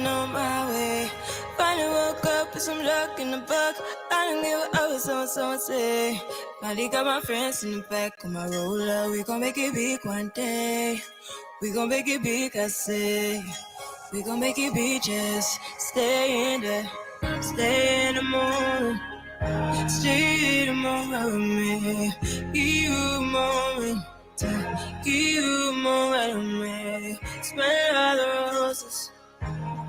getting on my way. Finally woke up with some luck in the book. I don't give a what someone say. Finally got my friends in the back of my roller. We gon' make it big one day. We gon' make it big, I say. We gon' make it big, just stay in the moment. Stay in the moment with me. Give you a moment. Give you a moment with me. Smell all the roses.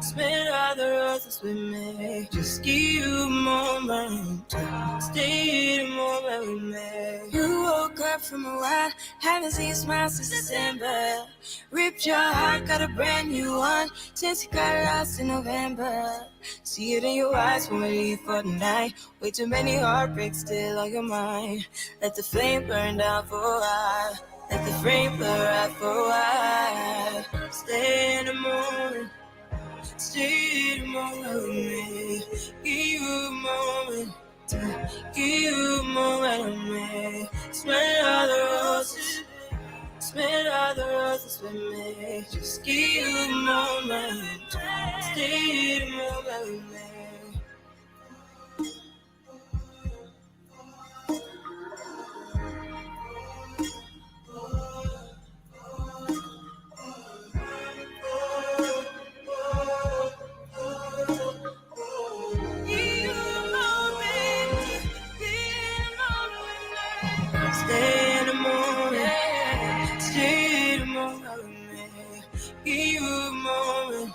Smell all the roses with me. Just give you a moment. Stay in the moment with me. You woke up from a while, haven't seen you smile since December. Ripped your heart, got a brand new one since you got lost in November. See it in your eyes when we leave for the night. Way too many heartbreaks still on your mind. Let the flame burn down for a while. Let the flame burn out for a while. Stay in the moment. Stay in the moment with me. Give you a moment. Give you a moment with me. Smell all the roses. Smell all the roses with me. Just give you a moment. Stay in the moment with me. Stay in the moment. Stay in the moment with me. Give you a moment.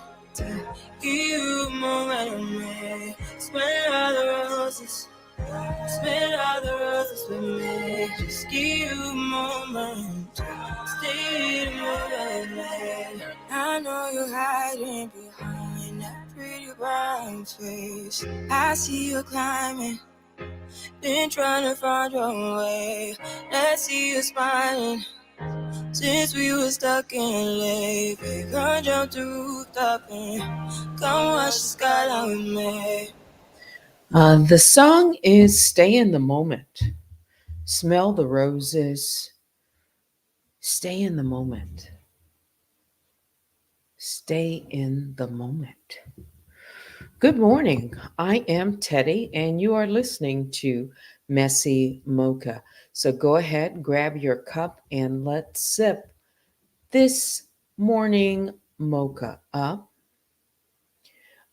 Give you a moment with me. Smell all the roses. Smell all the roses with me. Just give you a moment. Stay in the moment with me. I know you're hiding behind that pretty brown face. I see you climbing. Been trying to find your way. Let's see you smiling. Since we were stuck in late, we gonna jump the rooftop and come watch the skyline with me. The song is Stay in the Moment. Smell the roses. Stay in the moment. Stay in the moment. Good morning. I am Teddy, and you are listening to MessyMocha. So go ahead, grab your cup, and let's sip this morning mocha up.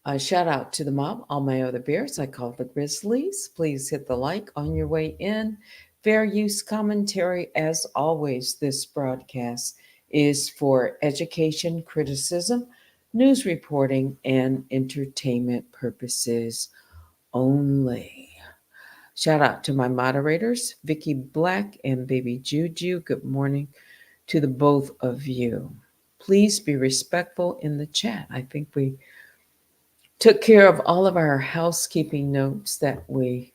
A shout out to the mob, all my other bears. I call the Grizzlies. Please hit the like on your way in. Fair use commentary, as always. This broadcast is for education, criticism, news reporting, and entertainment purposes only. Shout out to my moderators, Vicky Black and Baby Juju. Good morning to the both of you. Please be respectful in the chat. I think we took care of all of our housekeeping notes that we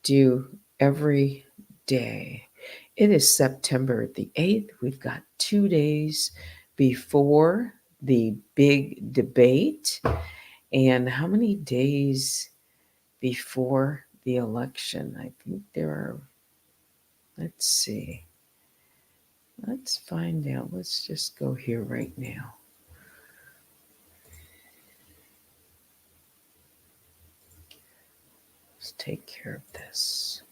do every day. It is September the 8th. We've got 2 days before the big debate. And how many days before the election? I think there are, let's see. Let's find out. Let's just go here right now. Let's take care of this.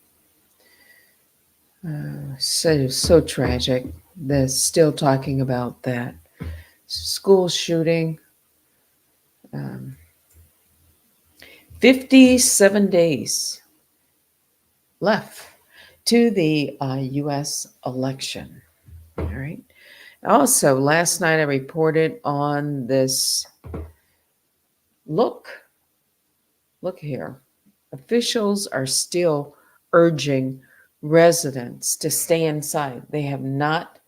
So tragic. They're still talking about that school shooting. 57 days left to the U.S. election. All right. Also, last night I reported on this. Look here. Officials are still urging residents to stay inside. They have not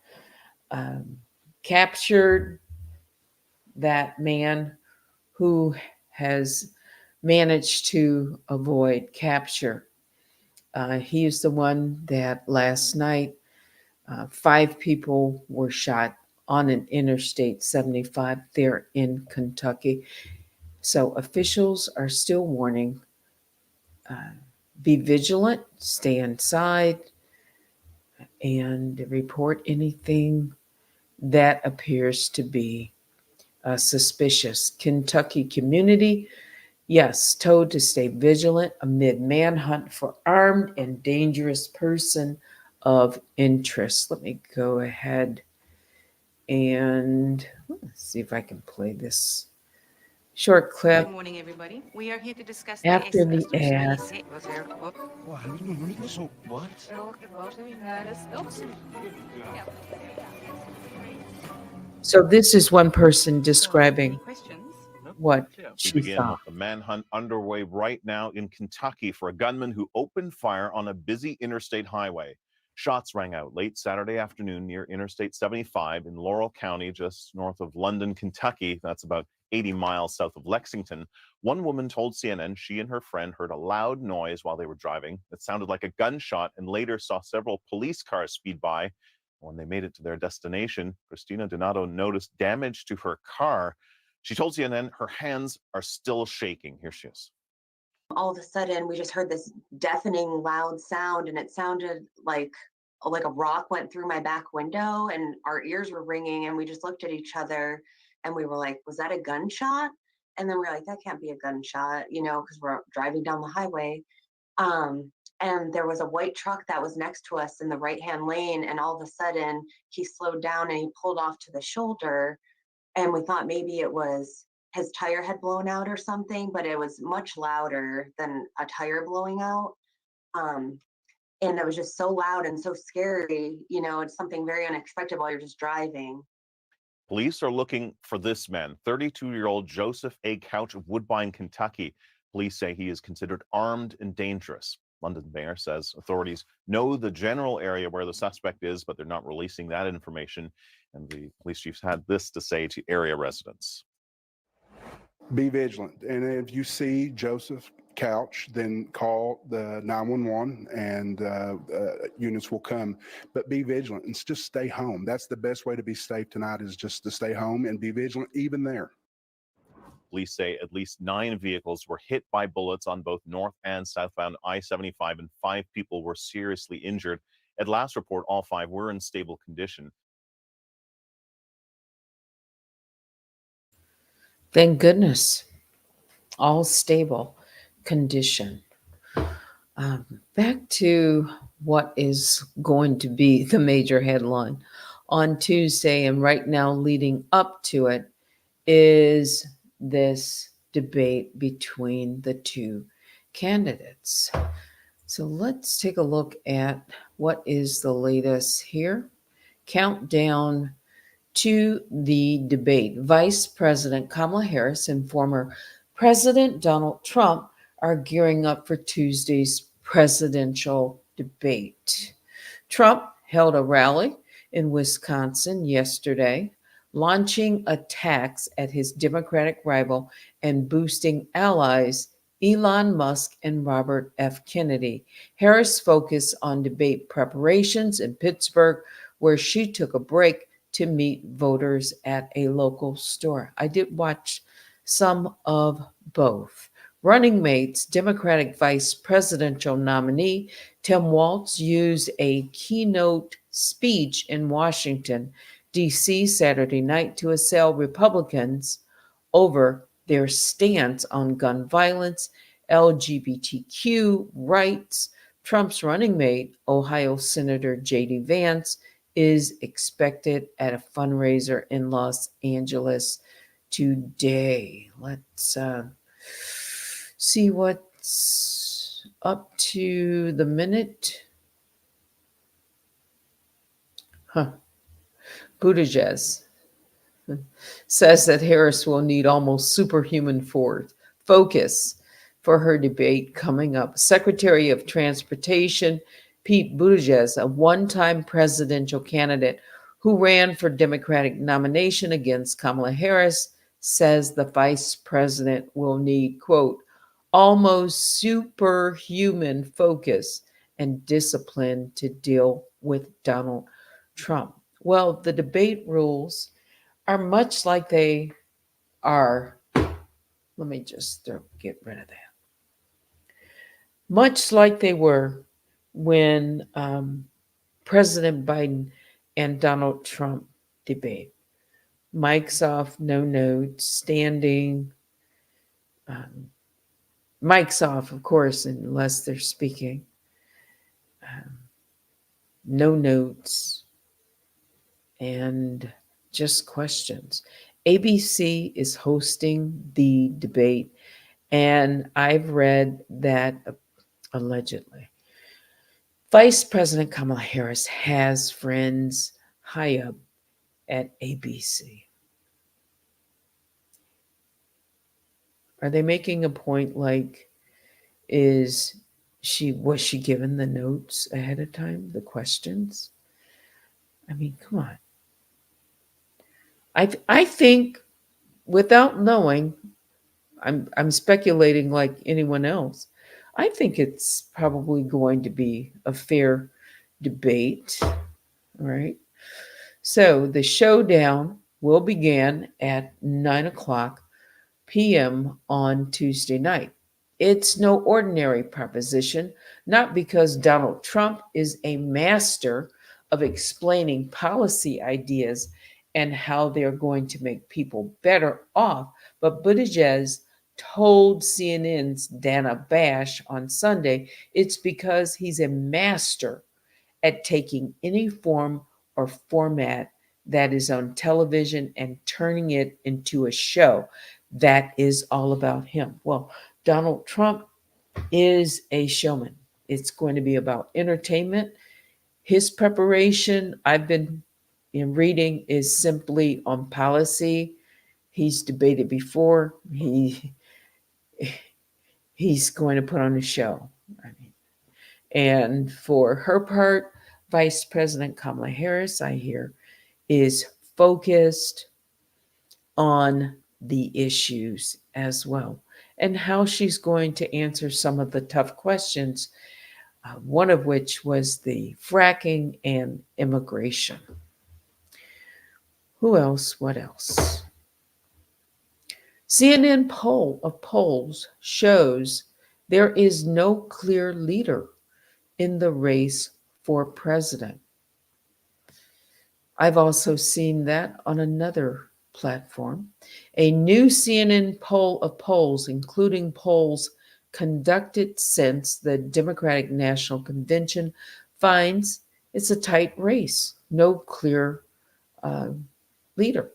captured that man who has managed to avoid capture. He is the one that last night 5 people were shot on an Interstate 75 there in Kentucky. So officials are still warning, be vigilant, stay inside, and report anything that appears to be suspicious. Kentucky community, yes, told to stay vigilant amid manhunt for armed and dangerous person of interest. Let me go ahead and let's see if I can play this short clip. Good morning, everybody. We are here to discuss the After the ad. So this is one person describing Any questions? what We she begin saw. with the manhunt underway right now in Kentucky for a gunman who opened fire on a busy interstate highway. Shots rang out late Saturday afternoon near Interstate 75 in Laurel County, just north of London, Kentucky. That's about 80 miles south of Lexington. One woman told CNN she and her friend heard a loud noise while they were driving. It sounded like a gunshot, and later saw several police cars speed by. When they made it to their destination, Christina Donato noticed damage to her car. She told CNN her hands are still shaking. Here she is. All of a sudden, we just heard this deafening loud sound, and it sounded like a rock went through my back window, and our ears were ringing, and we just looked at each other, and we were like, was that a gunshot? And then we are like, that can't be a gunshot, because we're driving down the highway. And there was a white truck that was next to us in the right-hand lane, and all of a sudden he slowed down and he pulled off to the shoulder, and we thought maybe it was his tire had blown out or something, but it was much louder than a tire blowing out. And it was just so loud and so scary. It's something very unexpected while you're just driving. Police are looking for this man, 32-year-old Joseph A. Couch of Woodbine, Kentucky. Police say he is considered armed and dangerous. London mayor says authorities know the general area where the suspect is, but they're not releasing that information. And the police chief's had this to say to area residents. Be vigilant. And if you see Joseph Couch, then call the 911 and units will come. But be vigilant and just stay home. That's the best way to be safe tonight, is just to stay home and be vigilant even there. Police say at least 9 vehicles were hit by bullets on both north and southbound I-75, and 5 people were seriously injured. At last report, all 5 were in stable condition. Thank goodness. All stable condition. Back to what is going to be the major headline on Tuesday, and right now leading up to it, is this debate between the two candidates. So let's take a look at what is the latest here. Countdown to the debate. Vice President Kamala Harris and former President Donald Trump are gearing up for Tuesday's presidential debate. Trump held a rally in Wisconsin yesterday, launching attacks at his Democratic rival and boosting allies Elon Musk and Robert F. Kennedy. Harris focused on debate preparations in Pittsburgh, where she took a break to meet voters at a local store. I did watch some of both. Running mates, Democratic vice presidential nominee Tim Walz used a keynote speech in Washington, D.C. Saturday night to assail Republicans over their stance on gun violence, LGBTQ rights. Trump's running mate, Ohio Senator J.D. Vance, is expected at a fundraiser in Los Angeles today. Let's see what's up to the minute. Buttigieg says that Harris will need almost superhuman focus for her debate coming up. Secretary of Transportation Pete Buttigieg, a one-time presidential candidate who ran for Democratic nomination against Kamala Harris, says the vice president will need, quote, almost superhuman focus and discipline to deal with Donald Trump. Well, the debate rules are much like they are. Let me just get rid of that. Much like they were when President Biden and Donald Trump debate. mics off, no notes, standing, um, mics off, of course, unless they're speaking, um, no notes, and just questions. ABC is hosting the debate, and I've read that allegedly Vice President Kamala Harris has friends high up at ABC. Are they making a point like, is was she given the notes ahead of time, the questions? I mean, come on. I think, without knowing, I'm speculating like anyone else. I think it's probably going to be a fair debate, right? So the showdown will begin at 9 o'clock p.m. on Tuesday night. It's no ordinary proposition, not because Donald Trump is a master of explaining policy ideas and how they're going to make people better off, but Buttigieg told CNN's Dana Bash on Sunday it's because he's a master at taking any form or format that is on television and turning it into a show that is all about him. Well, Donald Trump is a showman. It's going to be about entertainment. His preparation, I've been in reading, is simply on policy. He's debated before. He's going to put on a show. I mean, and for her part, Vice President Kamala Harris, I hear, is focused on the issues as well and how she's going to answer some of the tough questions, one of which was the fracking and immigration. Who else? What else? CNN poll of polls shows there is no clear leader in the race for president. I've also seen that on another platform. A new CNN poll of polls, including polls conducted since the Democratic National Convention, finds it's a tight race, no clear uh, leader.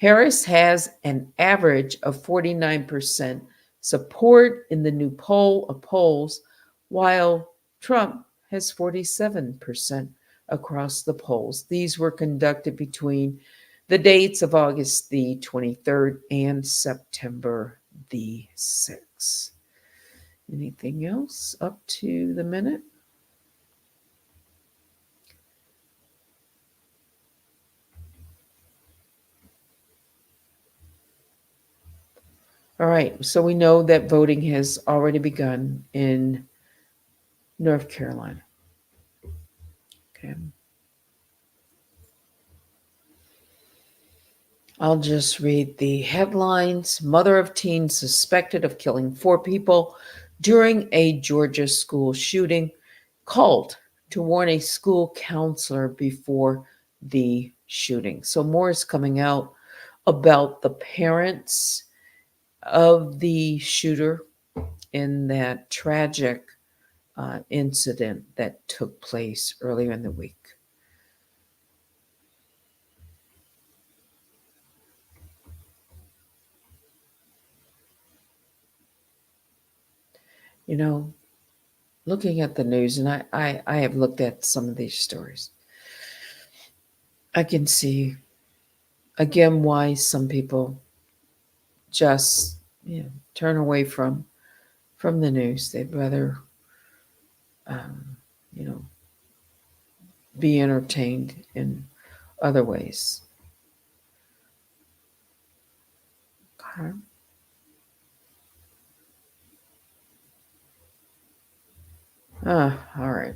Harris has an average of 49% support in the new poll of polls, while Trump has 47% across the polls. These were conducted between the dates of August the 23rd and September the 6th. Anything else up to the minute? All right, so we know that voting has already begun in North Carolina. Okay. I'll just read the headlines. Mother of teen suspected of killing 4 people during a Georgia school shooting called to warn a school counselor before the shooting. So more is coming out about the parents of the shooter in that tragic incident that took place earlier in the week. You know, looking at the news, and I have looked at some of these stories, I can see again why some people just turn away from the news. They'd rather um, you know be entertained in other ways. Okay. All right.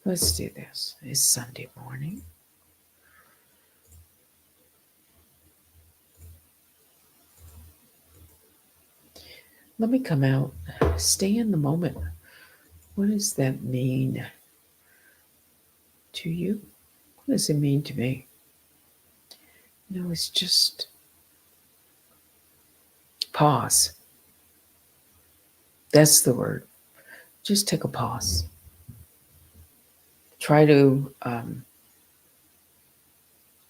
Let's do this. It's Sunday morning. Let me come out. Stay in the moment. What does that mean to you? What does it mean to me? It's just pause. That's the word. Just take a pause. Try to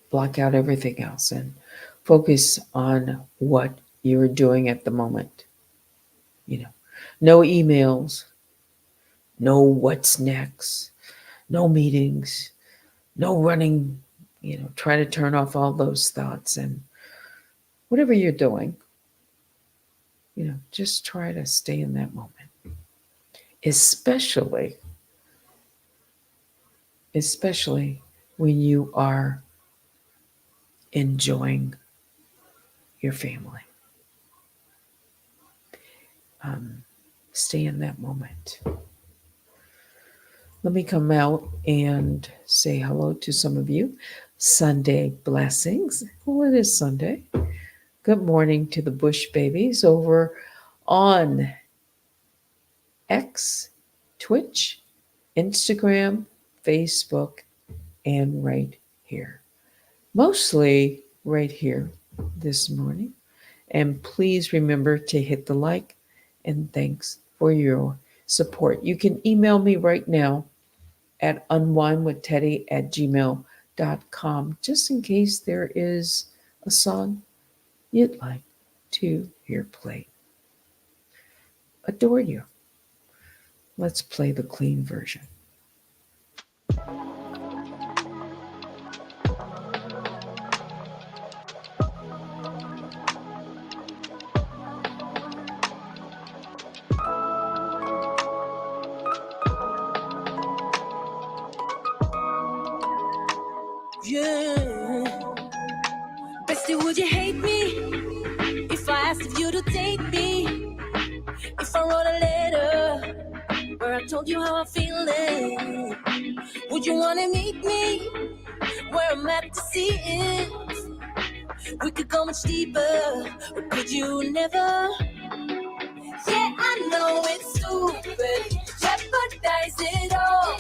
block out everything else and focus on what you're doing at the moment. No emails, no what's next, no meetings, no running. Try to turn off all those thoughts, and whatever you're doing, just try to stay in that moment. Especially when you are enjoying your family. Stay in that moment. Let me come out and say hello to some of you. Sunday blessings. Well, it is Sunday. Good morning to the Bush babies over on X, Twitch, Instagram, Facebook, and right here. Mostly right here this morning. And please remember to hit the like, and thanks for your support. You can email me right now at unwinewithteddy@gmail.com, just in case there is a song you'd like to hear played. Adore you. Let's play the clean version. Yeah. Bestie, would you hate me if I asked if you to date me? If I wrote a letter where I told you how I'm feeling, would you want to meet me where I'm at to see if we could go much deeper? Or could you never? Yeah, I know it's stupid, jeopardize it all,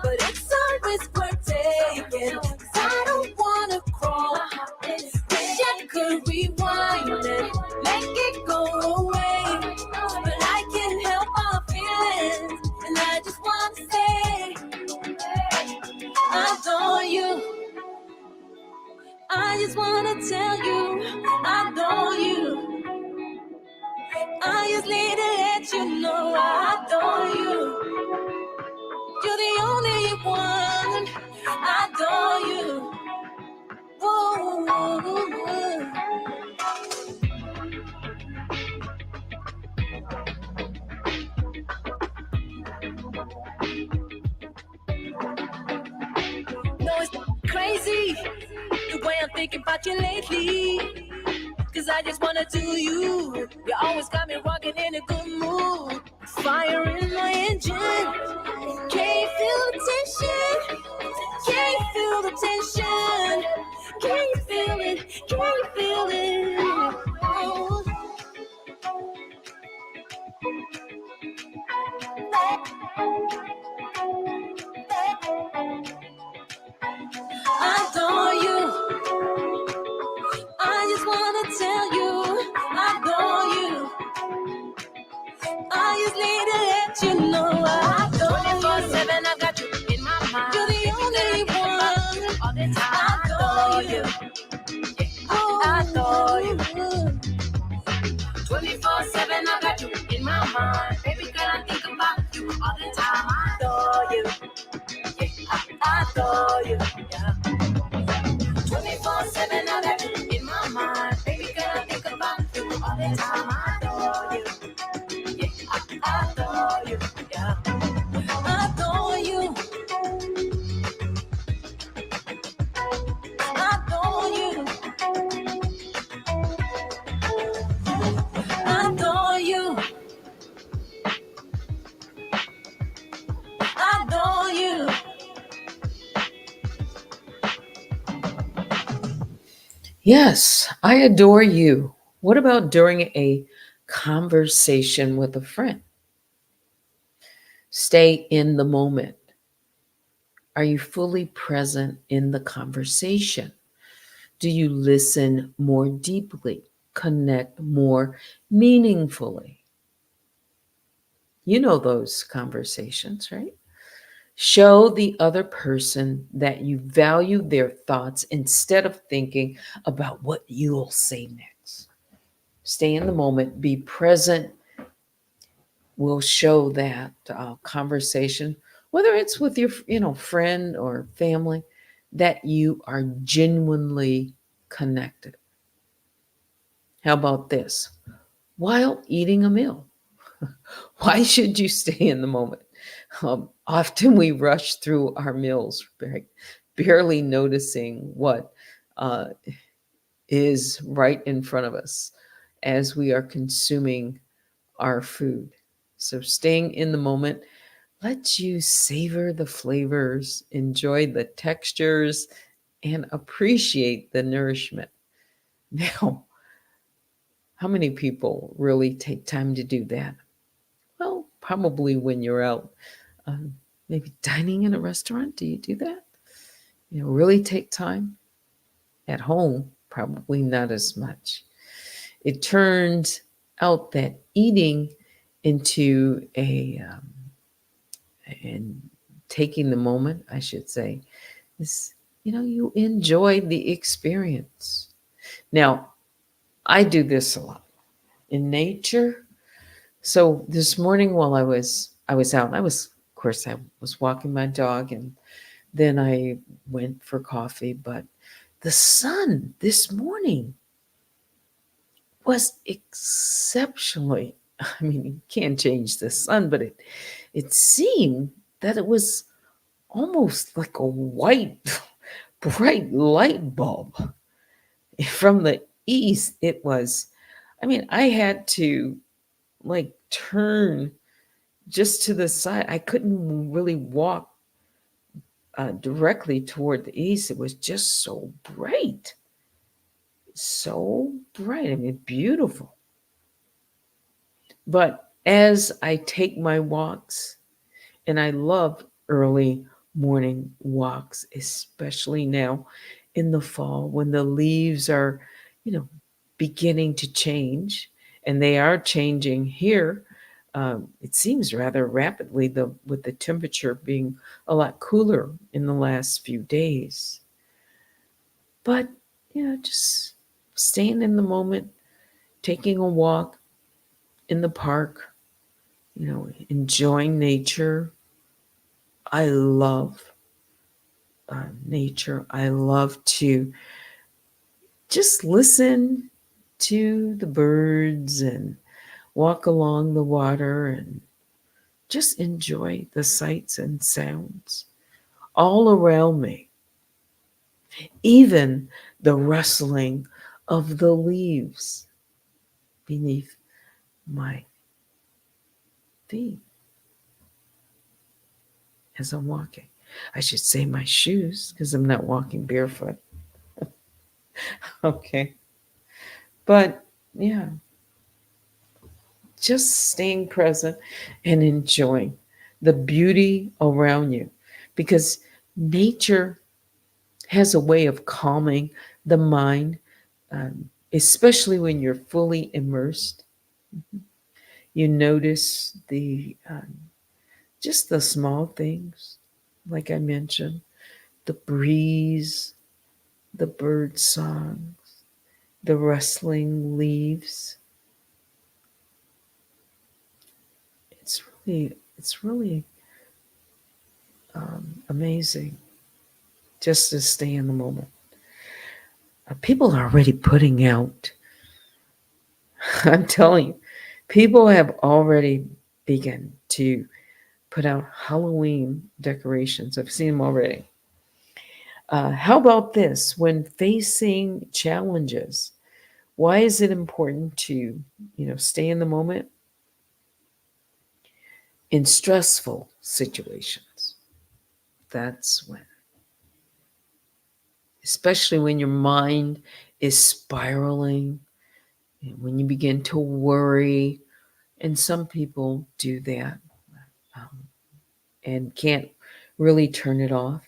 but it's a risk we're taking, 'cause I don't wanna crawl. Wish I could rewind it, make it go away, but I can't help my feelings, and I just wanna say I adore you. I just wanna tell you I adore you. I just need to let you know I adore you. You're the only one. I adore you. Whoa. No, it's crazy the way I'm thinking about you lately. 'Cause I just wanna do you. You always got me rocking in a good mood. Fire in my engine. Can't feel the tension. Can't feel the tension. Can't you feel it? Can't you feel it? Oh. I adore you. I just wanna tell you I adore you. I just need to let you know I adore you. 24/7, I got you in my mind. You're the only one. All the time, I adore you. I adore you. 24/7, I got you in my mind. Baby girl, I think about you all the time. I adore you. I adore you. 24/7, I got you in my mind. Baby girl, I think about you all the time. I adore you. I adore you. I adore you. I adore you. I adore you. I adore you. Yes, I adore you. What about during a conversation with a friend? Stay in the moment. Are you fully present in the conversation? Do you listen more deeply, connect more meaningfully? You know those conversations, right? Show the other person that you value their thoughts instead of thinking about what you'll say next. Stay in the moment, be present. Will show that conversation, whether it's with your friend or family, that you are genuinely connected. How about this? While eating a meal, why should you stay in the moment? Often we rush through our meals, barely noticing what uh, is right in front of us as we are consuming our food. So, staying in the moment lets you savor the flavors, enjoy the textures, and appreciate the nourishment. Now, how many people really take time to do that? Well, probably when you're out, um, maybe dining in a restaurant. Do you do that? Really take time? At home, probably not as much. It turns out that eating into and taking the moment, I should say, is, you enjoy the experience. Now, I do this a lot in nature. So this morning while I was out, of course I was walking my dog, and then I went for coffee, but the sun this morning was exceptionally, I mean, you can't change the sun, but it seemed that it was almost like a white bright light bulb from the east. It was, I mean, I had to like turn just to the side. I couldn't really walk directly toward the east. It was just so bright, so bright. I mean, beautiful. But as I take my walks, and I love early morning walks, especially now in the fall when the leaves are, you know, beginning to change, and they are changing here. It seems rather rapidly, with the temperature being a lot cooler in the last few days. But just staying in the moment, taking a walk in the park, enjoying nature. I love nature. I love to just listen to the birds and walk along the water and just enjoy the sights and sounds all around me, even the rustling of the leaves beneath my feet as I'm walking. I should say my shoes because I'm not walking barefoot. Okay. But yeah, just staying present and enjoying the beauty around you, because nature has a way of calming the mind, um, especially when you're fully immersed. You notice just the small things, like I mentioned, the breeze, the bird song, the rustling leaves. It's really amazing just to stay in the moment. People are already putting out, I'm telling you, people have already begun to put out Halloween decorations. I've seen them already. How about this? When facing challenges, why is it important to, stay in the moment in stressful situations? That's when, especially when your mind is spiraling, and when you begin to worry, and some people do that, and can't really turn it off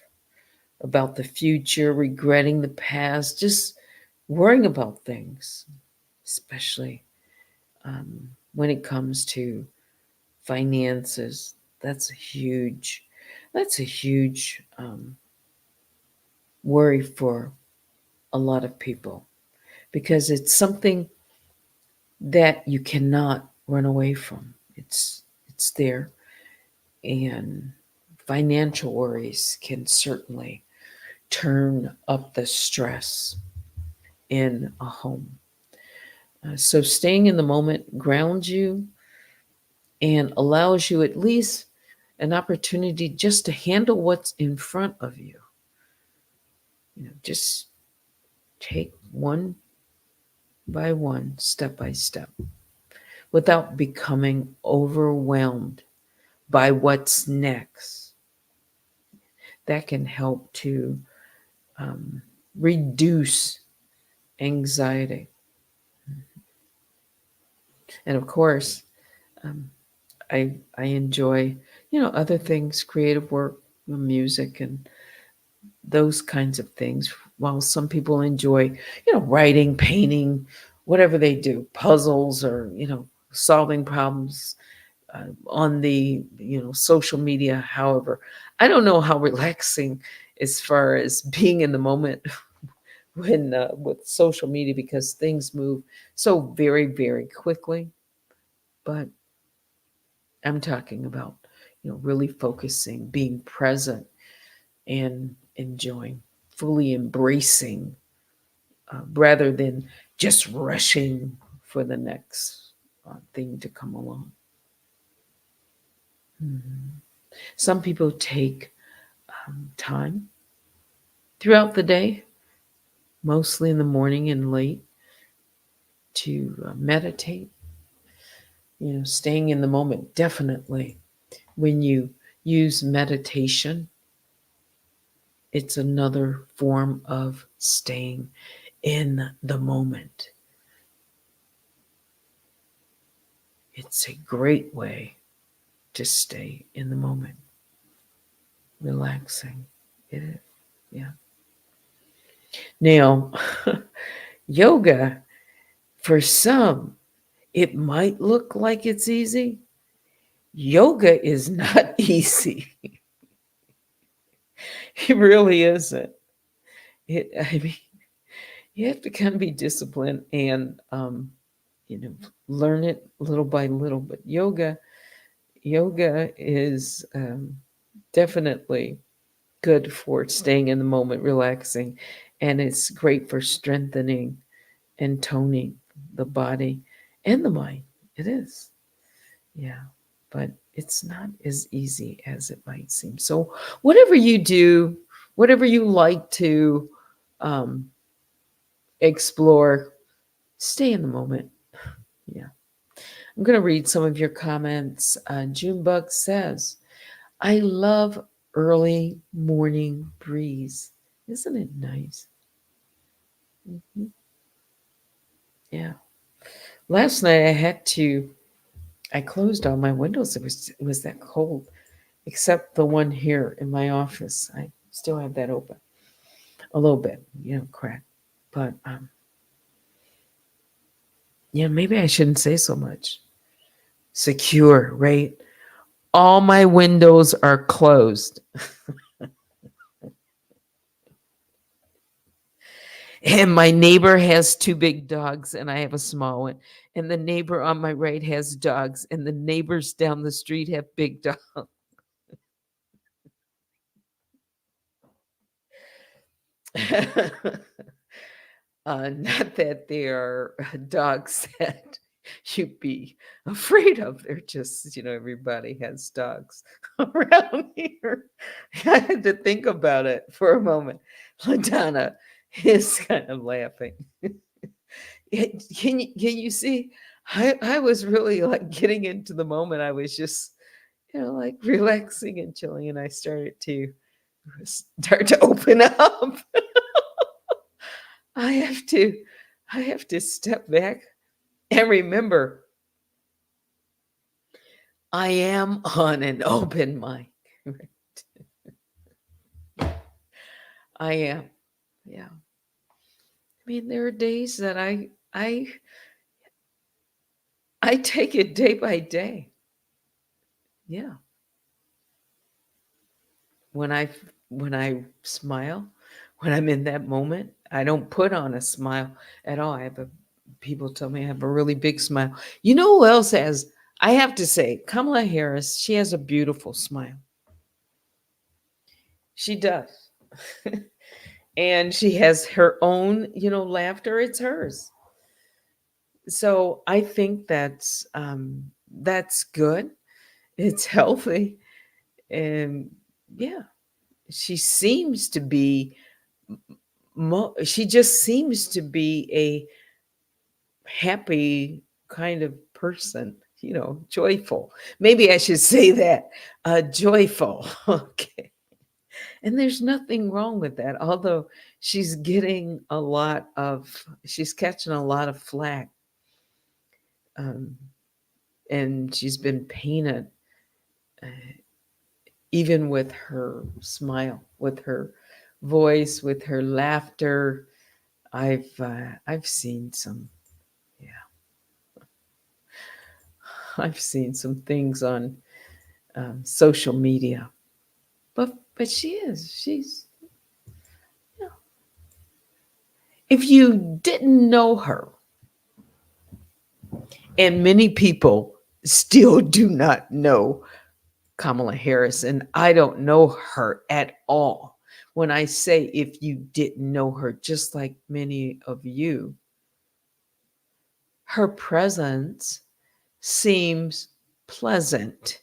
about the future, regretting the past, just worrying about things, especially when it comes to finances. That's a huge worry for a lot of people because it's something that you cannot run away from. It's there, and financial worries can certainly turn up the stress in a home. So staying in the moment grounds you and allows you at least an opportunity just to handle what's in front of you. Just take one by one, step by step, without becoming overwhelmed by what's next. That can help to reduce anxiety. And of course, um, I enjoy, other things, creative work, music, and those kinds of things. While some people enjoy, writing, painting, whatever they do, puzzles or, solving problems on the, social media. However, I don't know how relaxing as far as being in the moment when with social media because things move so very, very quickly. But I'm talking about, really focusing, being present, and enjoying, fully embracing, rather than just rushing for the next thing to come along. Mhm. Some people take time throughout the day, mostly in the morning and late, to meditate. Staying in the moment, definitely. When you use meditation, it's another form of staying in the moment. It's a great way to stay in the moment. Relaxing. It is. Yeah. Now, yoga, for some, it might look like it's easy. Yoga is not easy. It really isn't. I mean, you have to kind of be disciplined and, learn it little by little. But yoga is definitely good for staying in the moment, relaxing, and it's great for strengthening and toning the body and the mind. It is. Yeah. But it's not as easy as it might seem. So, whatever you do, whatever you like to um, explore, stay in the moment. Yeah. I'm going to read some of your comments. Junebug says, I love early morning breeze. Isn't it nice? Mhm. Yeah. Last night I closed all my windows. It was that cold, except the one here in my office. I still have that open a little bit, crack. But maybe I shouldn't say so much. Secure, right? All my windows are closed. And my neighbor has two big dogs, and I have a small one. And the neighbor on my right has dogs, and the neighbors down the street have big dogs. Not that they are dogs that you'd be afraid of. They're just, everybody has dogs around here. I had to think about it for a moment. LaDonna is kind of laughing. Can you see? I was really like getting into the moment. I was just, like relaxing and chilling, and I started to open up. I have to step back and remember I am on an open mic. I am. Yeah. I mean, there are days that I take it day by day. Yeah. When I when I smile, when I'm in that moment, I don't put on a smile at all. People tell me I have a really big smile. You know who else has? I have to say, Kamala Harris. She has a beautiful smile. She does. And she has her own, laughter. It's hers. So I think that's good. It's healthy, and yeah, she seems to be. She just seems to be a happy kind of person. Joyful. Maybe I should say that. Joyful. Okay. And there's nothing wrong with that. Although she's catching a lot of flack, um, and she's been painted, uh, even with her smile, with her voice, with her laughter. I've seen some, yeah, I've seen some things on social media, but she's, you know, if you didn't know her, and many people still do not know Kamala Harris, and I don't know her at all. When I say if you didn't know her, just like many of you, her presence seems pleasant.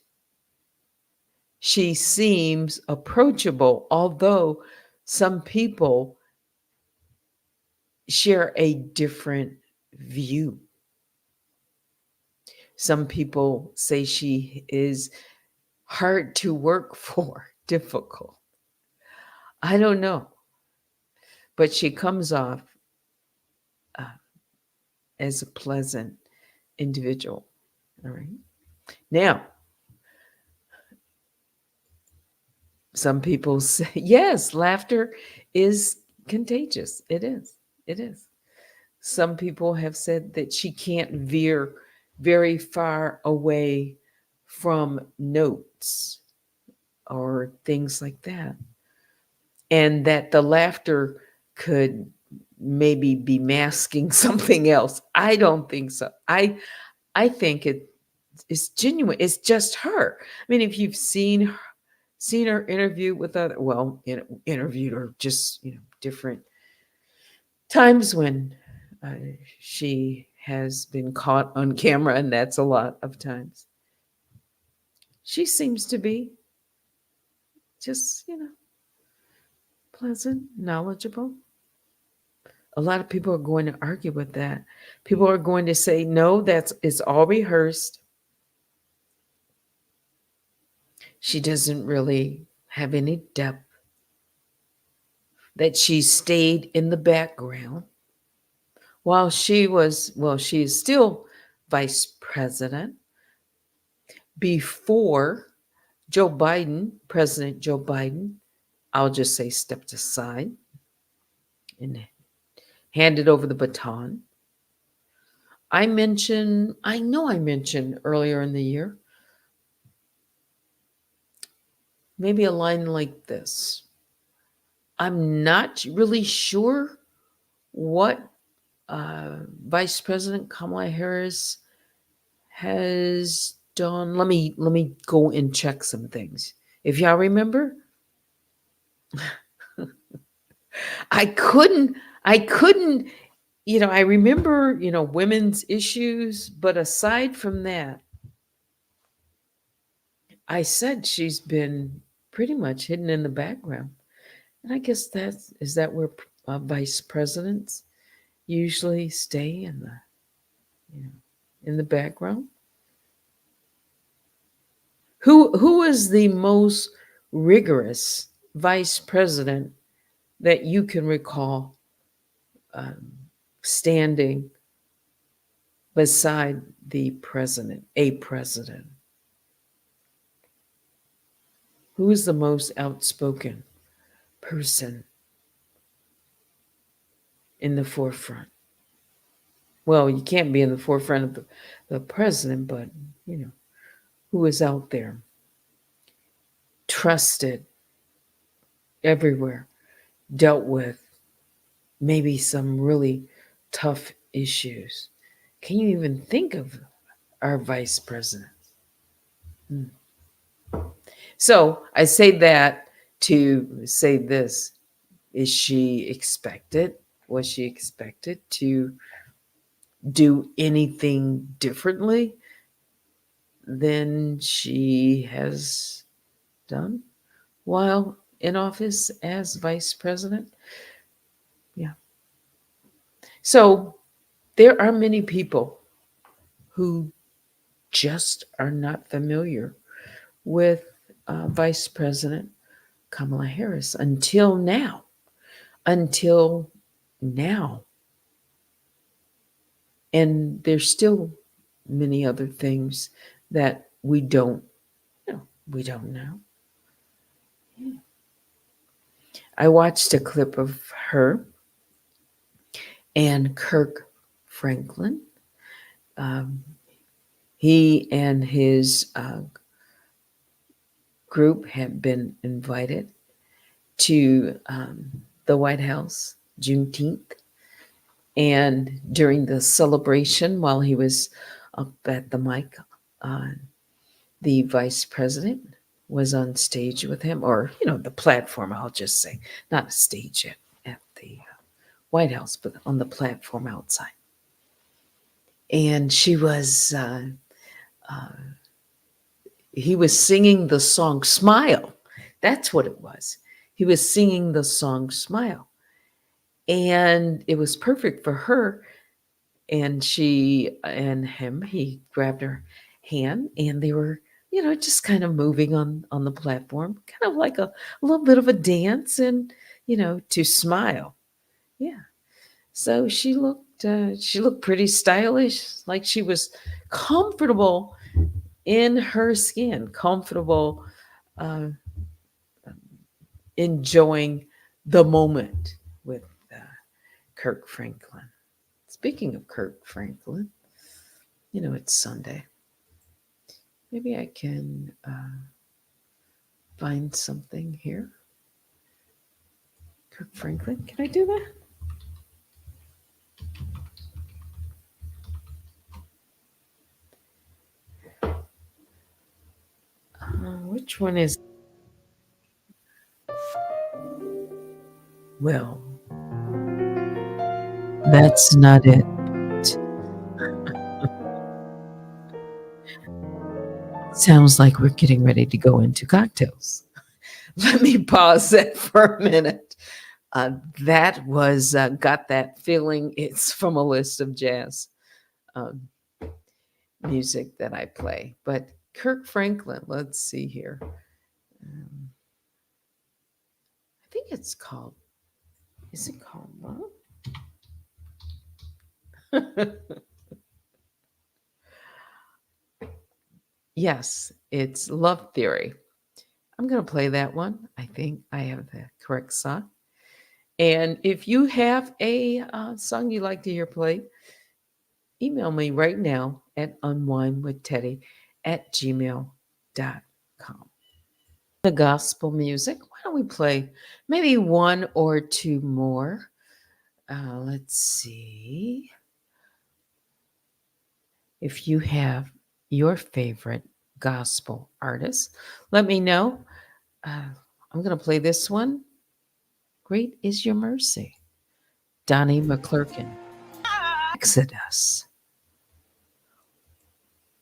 She seems approachable, although some people share a different view. Some people say she is hard to work for, difficult. I don't know, but she comes off uh, as a pleasant individual. All right. Now, some people say, yes, laughter is contagious. It is. It is. Some people have said that she can't veer very far away from notes or things like that. And that the laughter could maybe be masking something else. I don't think so. I think it's genuine. It's just her. I mean, if you've seen her interview with other, well, interviewed or just different times when uh, she has been caught on camera, and that's a lot of times. She seems to be just pleasant, knowledgeable. A lot of people are going to argue with that. People are going to say, no, it's all rehearsed. She doesn't really have any depth, that she stayed in the background while she is still vice president. Before President Joe Biden, I'll just say, stepped aside and handed over the baton. I know I mentioned earlier in the year, maybe a line like this. I'm not really sure what Vice President Kamala Harris has done. Let me go and check some things. If y'all remember, I couldn't, I remember, women's issues, but aside from that, I said she's been pretty much hidden in the background. And I guess is that where vice presidents usually stay in the background? Who is the most rigorous vice president that you can recall um, standing beside the president, a president? Who is the most outspoken person in the forefront. Well, you can't be in the forefront of the president, but who is out there, trusted everywhere, dealt with maybe some really tough issues. Can you even think of our vice president? So I say that to say this. Is she expected? Was she expected to do anything differently than she has done while in office as vice president? Yeah. So there are many people who just are not familiar with Vice President Kamala Harris until now. Until now. And there's still many other things that we don't know. We don't know. I watched a clip of her and Kirk Franklin. He and his group had been invited to the White House Juneteenth. And during the celebration, while he was up at the mic, the vice president was on stage with him, or, the platform, I'll just say, not a stage at the White House, but on the platform outside. And he was singing the song Smile. That's what it was. He was singing the song Smile. And it was perfect for her. And she and him, he grabbed her hand and they were, just kind of moving on the platform, kind of like a little bit of a dance and, to smile. Yeah. So she looked pretty stylish, like she was comfortable in her skin, comfortable enjoying the moment with Kirk Franklin. Speaking of Kirk Franklin, it's Sunday. Maybe I can find something here. Kirk Franklin, can I do that? Which one is? Well, that's not it. Sounds like we're getting ready to go into cocktails. Let me pause that for a minute. That was Got That Feeling. It's from a list of jazz music that I play. But Kirk Franklin, let's see here. I think it's called, is it called Love? Yes, it's Love Theory. I'm going to play that one. I think I have the correct song. And if you have a song you'd like to hear played, email me right now at unwinewithteddy@gmail.com. The gospel music. Why don't we play maybe one or two more? Let's see. If you have your favorite gospel artist, let me know. I'm going to play this one. Great is Your Mercy. Donnie McClurkin. Exodus.